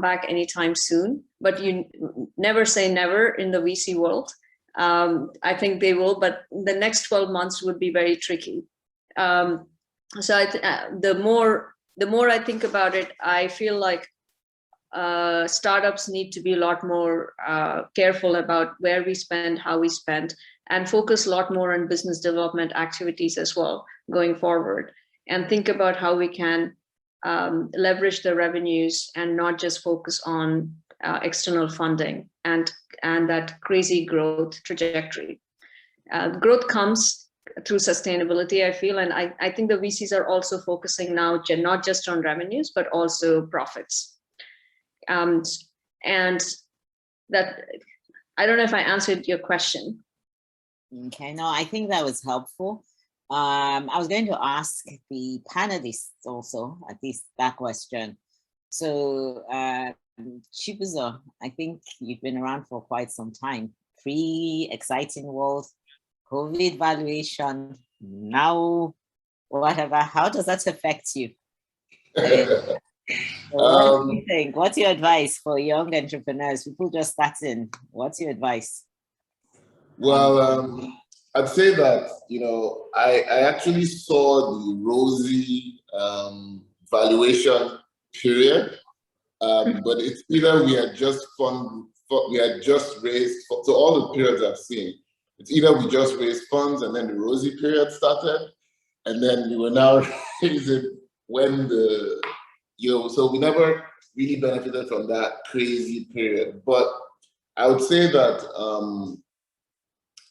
back anytime soon, but you never say never in the VC world. I think they will, but the next 12 months would be very tricky. So the more I think about it, I feel like startups need to be a lot more careful about where we spend, how we spend, and focus a lot more on business development activities as well going forward, and think about how we can leverage the revenues and not just focus on external funding and that crazy growth trajectory. Growth comes through sustainability, I feel, and I think the VCs are also focusing now not just on revenues, but also profits. And that, I don't know if I answered your question. Okay, no, I think that was helpful. I was going to ask the panelists also at least that question. So, Chibuzo, I think you've been around for quite some time. Pre-exciting world, COVID valuation, now whatever. How does that affect you? What do you think? What's your advice for young entrepreneurs, people just starting? What's your advice? Well, I'd say that, I actually saw the rosy valuation period, but it's either we had just raised, so all the periods I've seen, it's either we just raised funds and then the rosy period started, and then we were now raising when so we never really benefited from that crazy period. But I would say that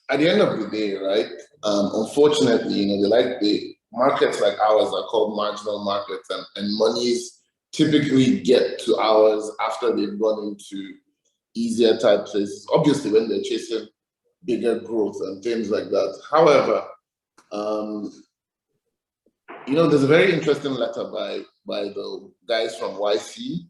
at the end of the day, right, unfortunately, the markets like ours are called marginal markets, and monies typically get to ours after they've gone into easier type places, obviously when they're chasing bigger growth and things like that. However, there's a very interesting letter by the guys from YC.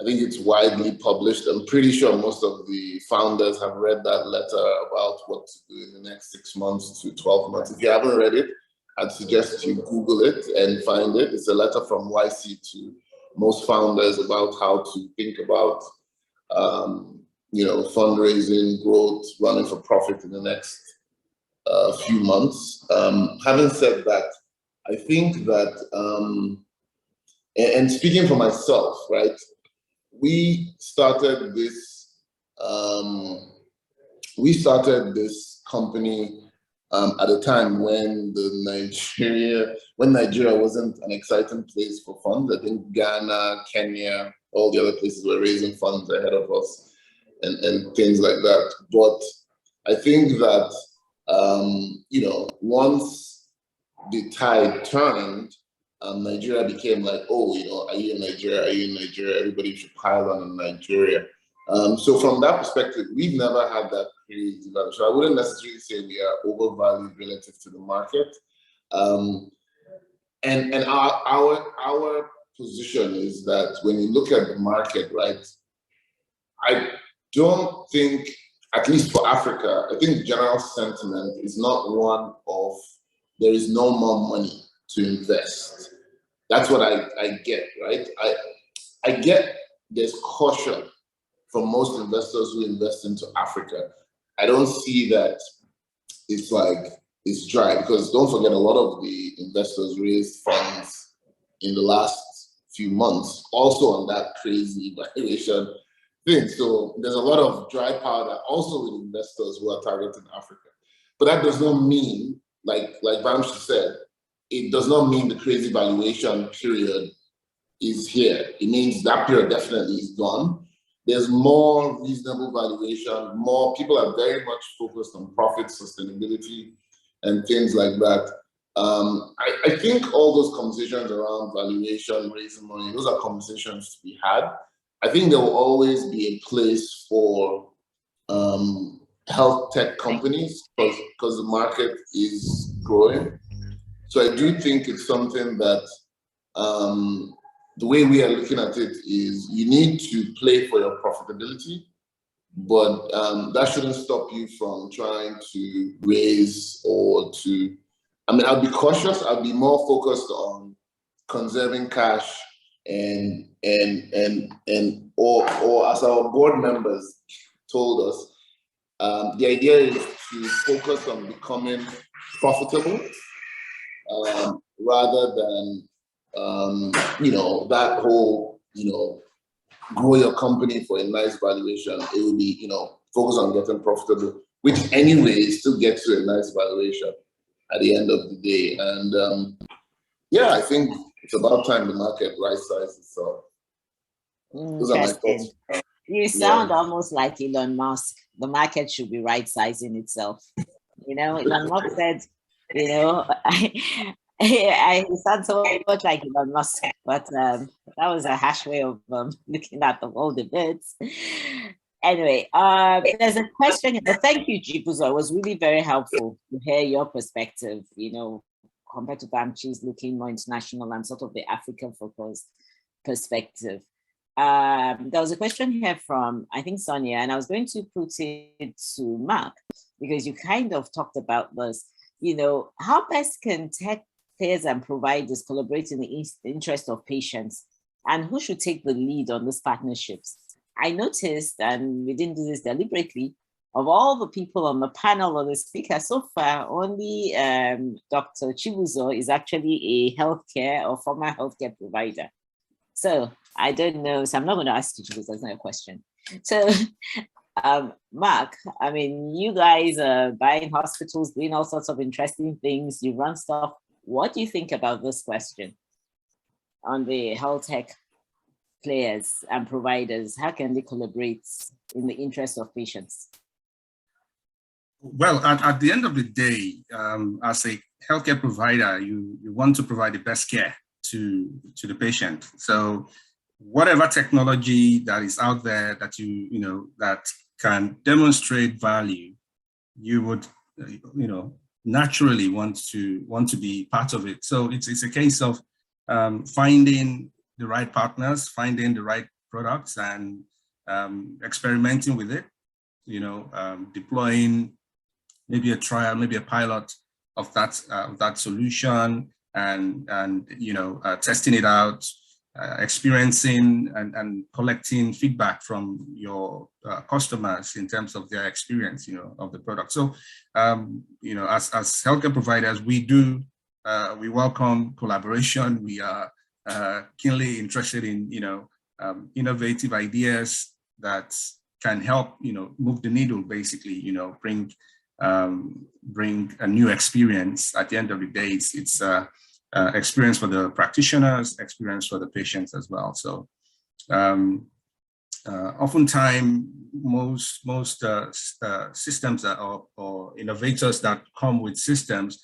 I think it's widely published. I'm pretty sure most of the founders have read that letter about what to do in the next 6 months to 12 months. If you haven't read it, I'd suggest you Google it and find it. It's a letter from YC to most founders about how to think about, fundraising, growth, running for profit in the next few months. Having said that, I think that, and speaking for myself, right, we started this company at a time when Nigeria wasn't an exciting place for funds. I think Ghana, Kenya, all the other places were raising funds ahead of us and things like that. But I think that once the tide turned, Nigeria became like, are you in Nigeria? Are you in Nigeria? Everybody should pile on in Nigeria. So from that perspective, we've never had that crazy value. So I wouldn't necessarily say we are overvalued relative to the market. And our position is that when you look at the market, right, I don't think, at least for Africa, I think the general sentiment is not one of there is no more money to invest. That's what I get, right? I get there's caution from most investors who invest into Africa. I don't see that it's dry, because don't forget, a lot of the investors raised funds in the last few months, also on that crazy valuation thing. So there's a lot of dry powder also with investors who are targeting Africa. But that does not mean, like Vamshi said, it does not mean the crazy valuation period is here. It means that period definitely is gone. There's more reasonable valuation, more people are very much focused on profit sustainability and things like that. I think all those conversations around valuation, raising money, those are conversations to be had. I think there will always be a place for health tech companies because the market is growing. So I do think it's something that the way we are looking at it is you need to play for your profitability, but that shouldn't stop you from trying to raise or to, I'll be cautious. I'll be more focused on conserving cash and or as our board members told us, the idea is to focus on becoming profitable rather than, that whole, grow your company for a nice valuation. It will be, focus on getting profitable, which anyway still gets to a nice valuation at the end of the day. And I think it's about time the market right sizes itself. Those are my thoughts. You sound almost like Elon Musk. The market should be right sizing itself. Elon Musk said, I sound so much like Elon Musk, but that was a harsh way of looking at all the bits. Anyway, there's a question. Thank you, Chibuzo. It was really very helpful to hear your perspective, compared to Bamchi's looking more international and sort of the African focused perspective. There was a question here from, I think, Sonia, and I was going to put it to Mark, because you kind of talked about this, how best can tech payers and providers collaborate in the interest of patients, and who should take the lead on these partnerships? I noticed, and we didn't do this deliberately, of all the people on the panel or the speaker so far, only Dr. Chibuzo is actually a healthcare or former healthcare provider. So I don't know. So I'm not going to ask you, Chibuzo, that's not a question. So Mark, I mean, you guys are buying hospitals, doing all sorts of interesting things. You run stuff. What do you think about this question on the health tech players and providers? How can they collaborate in the interest of patients? Well, at the end of the day, as a healthcare provider, you want to provide the best care to the patient. So whatever technology that is out there that that can demonstrate value, you would naturally want to be part of it. So it's a case of finding the right partners, finding the right products, and experimenting with it. Deploying maybe a trial, maybe a pilot of that solution, and testing it out, experiencing and collecting feedback from your customers in terms of their experience, of the product. So, as healthcare providers, we welcome collaboration. We are keenly interested in, innovative ideas that can help, move the needle, basically, bring a new experience. At the end of the day, it's experience for the practitioners, experience for the patients as well. So oftentimes most systems or innovators that come with systems,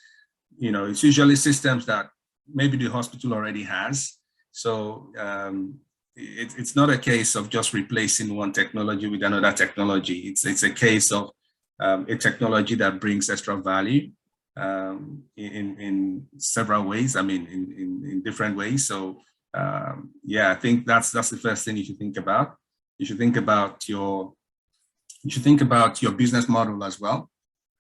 it's usually systems that maybe the hospital already has. So it's not a case of just replacing one technology with another technology. It's a case of a technology that brings extra value in several ways. I mean, in different ways. So I think that's the first thing you should think about. You should think about your business model as well.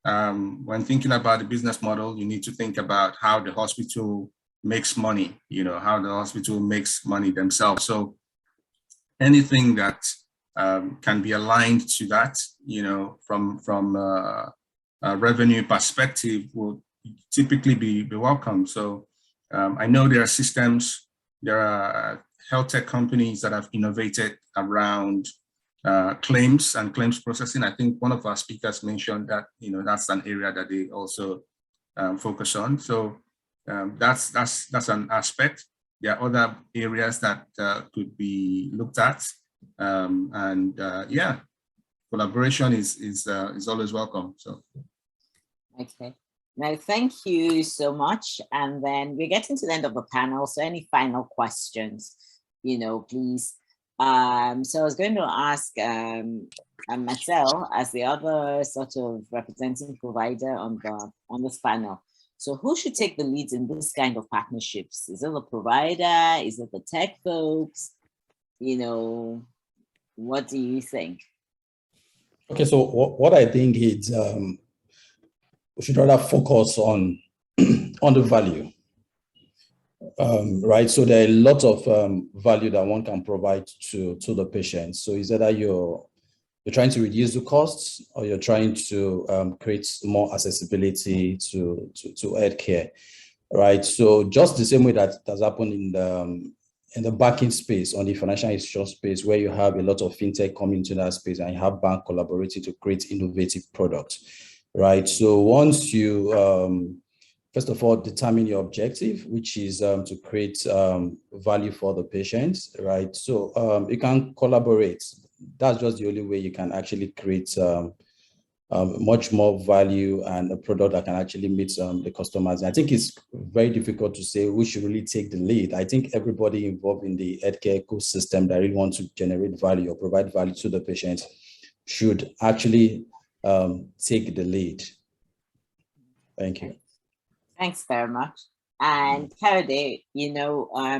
When thinking about the business model, you need to think about how the hospital makes money. How the hospital makes money themselves. So anything that can be aligned to that, from a revenue perspective, will typically be welcome. So I know there are health tech companies that have innovated around claims and claims processing. I think one of our speakers mentioned that that's an area that they also focus on. So that's an aspect. There are other areas that could be looked at, collaboration is always welcome. So. Okay. Now, thank you so much. And then we're getting to the end of the panel. So any final questions, please. So I was going to ask Marcel, as the other sort of representing provider on this panel. So who should take the lead in this kind of partnerships? Is it the provider? Is it the tech folks? What do you think? Okay, so what I think is we should rather focus on the value. Right. So there are a lot of value that one can provide to the patient. So is that you're trying to reduce the costs, or you're trying to create more accessibility to healthcare, right? So just the same way that has happened in the banking space, on the financial institution space, where you have a lot of fintech coming into that space and you have bank collaborating to create innovative products, right? So once you first of all, determine your objective, which is to create value for the patients, right? So you can collaborate. That's just the only way you can actually create much more value and a product that can actually meet the customers. And I think it's very difficult to say who should really take the lead. I think everybody involved in the healthcare ecosystem that really wants to generate value or provide value to the patients should actually take the lead. Thank you. Thanks very much. And Kayode,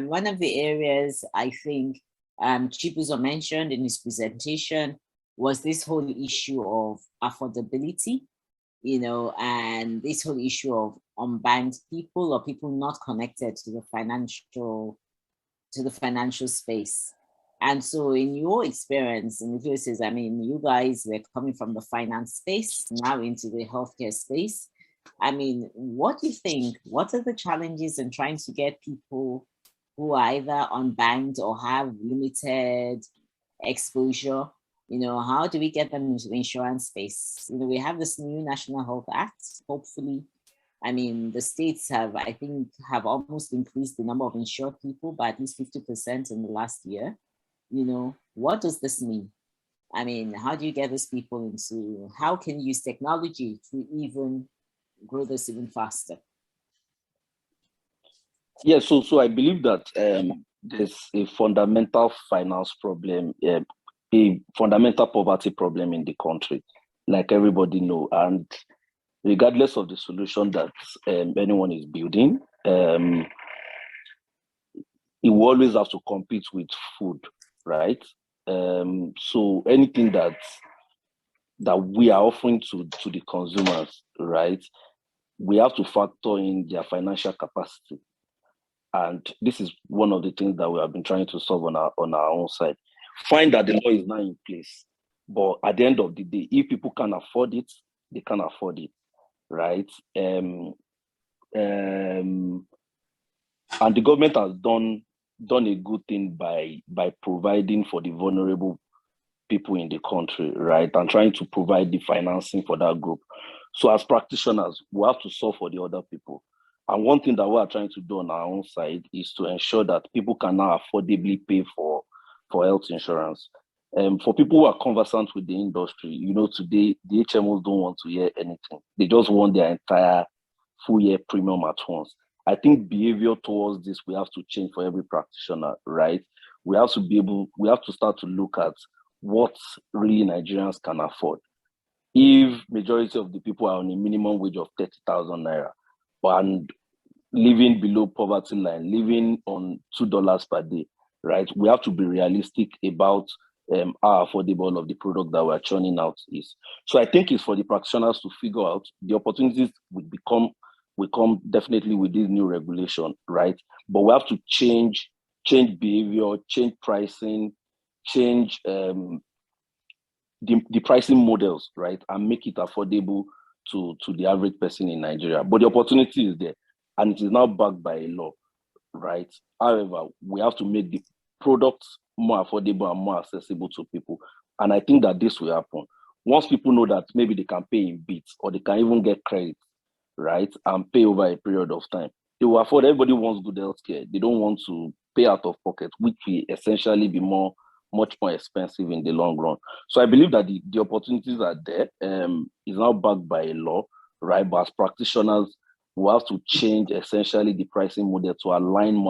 one of the areas I think Chibuzo mentioned in his presentation was this whole issue of affordability, and this whole issue of unbanked people or people not connected to the financial space. And so in your experience, in the cases, I mean, you guys were coming from the finance space now into the healthcare space. I mean, what do you think? What are the challenges in trying to get people who are either unbanked or have limited exposure? How do we get them into the insurance space? We have this new National Health Act. Hopefully, I mean, the states have almost increased the number of insured people by at least 50% in the last year. What does this mean? I mean, how do you get these people into, how can you use technology to even grow this even faster? Yeah, so I believe that there's a fundamental finance problem, a fundamental poverty problem in the country, like everybody know. And regardless of the solution that anyone is building, it will always have to compete with food, right? So anything that we are offering to the consumers, right, we have to factor in their financial capacity. And this is one of the things that we have been trying to solve on our own side. Find that the law is now in place, but at the end of the day, if people can afford it, they can afford it, right? And the government has done a good thing by providing for the vulnerable people in the country, right? And trying to provide the financing for that group. So as practitioners, we have to solve for the other people. And one thing that we are trying to do on our own side is to ensure that people can now affordably pay for health insurance. For people who are conversant with the industry, today the HMOs don't want to hear anything. They just want their entire full year premium at once. I think behavior towards this, we have to change for every practitioner, right? We have to start to look at what really Nigerians can afford. If majority of the people are on a minimum wage of 30,000 naira and living below poverty line, living on $2 per day, right? We have to be realistic about how affordable of the product that we're churning out is. So I think it's for the practitioners to figure out the opportunities will come definitely with this new regulation, right? But we have to change behavior, change pricing, change the pricing models, right? And make it affordable to the average person in Nigeria. But the opportunity is there, and it is now backed by a law, right? However, we have to make the products more affordable and more accessible to people. And I think that this will happen. Once people know that maybe they can pay in bits or they can even get credit, right? And pay over a period of time, they will afford. Everybody wants good healthcare. They don't want to pay out of pocket, which will essentially be much more expensive in the long run. So I believe that the opportunities are there. Is now backed by a law, right? But as practitioners, we have to change essentially the pricing model to align more